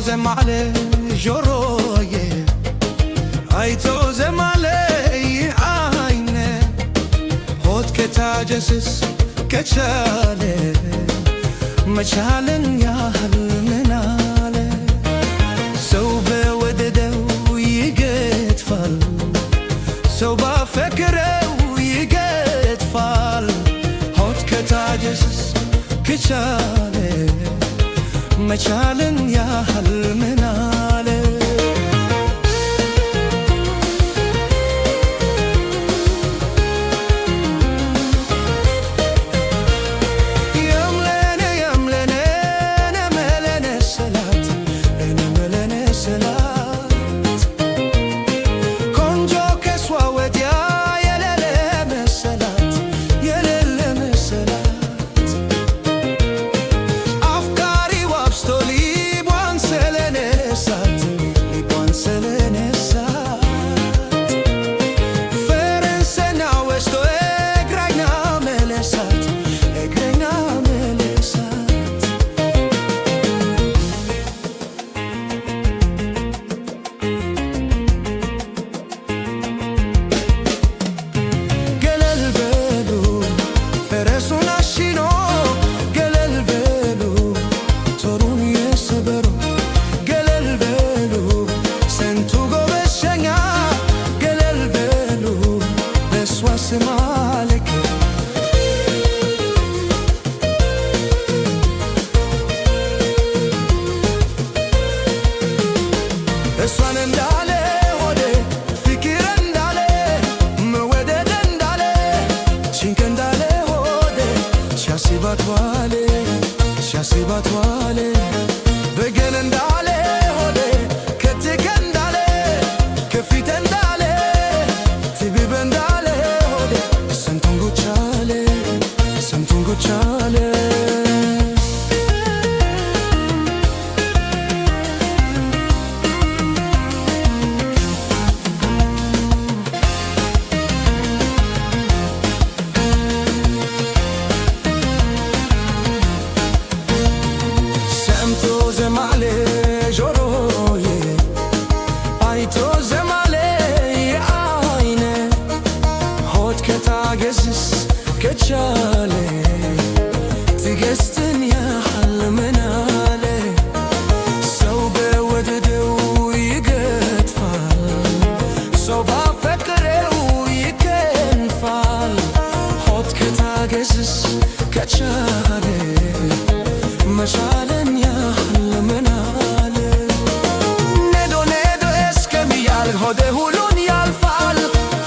ዘማለ ጆሮዬ አይቶ ዘማለ አይነ ሆድ ከታጀስስ ከቻለ መቻልን ያህል ምናለ ሰው በወደደው ይገጥፋል ሰው ባፈቀረው ይገጥፋል ሆድ ከታጀስስ ከቻለ መቻልን ያህል ምናለ እሷን እንዳለ ሆዴ ፍቅር እንዳለ መወደድ እንዳለ ጭንቅ እንዳለ ሆዴ ሲያስባት ዋለ በገል እንዳለ ሆዴ ከትከ እንዳለ ከፊት እንዳለ ትብብ እንዳለ ሆዴ ሰምቶን ጎቻለ ዘማለ ጆሮዬ አይቶ ዘማለ አይነ ሆድ ከታገስስ ከቻለ ትዕግስትን ያህል ምናለ ሰው በወደደው ይገጥፋል ሰው ባፈቀረው ይከንፋል ሆድ ከታገስስ ከቻለ መቻልን ያህል ምናለ ኔዶ እስከሚያል ሆዴ ሁሉን ያልፋል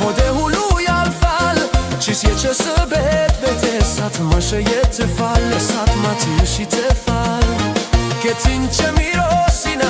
ሆዴ ሁሉ ያልፋል ቺስ የቸሰበት በተሳት ማሸየትፋል እሳት ማትሽ ይተፋል ከትንቸ ሚሮ ሲና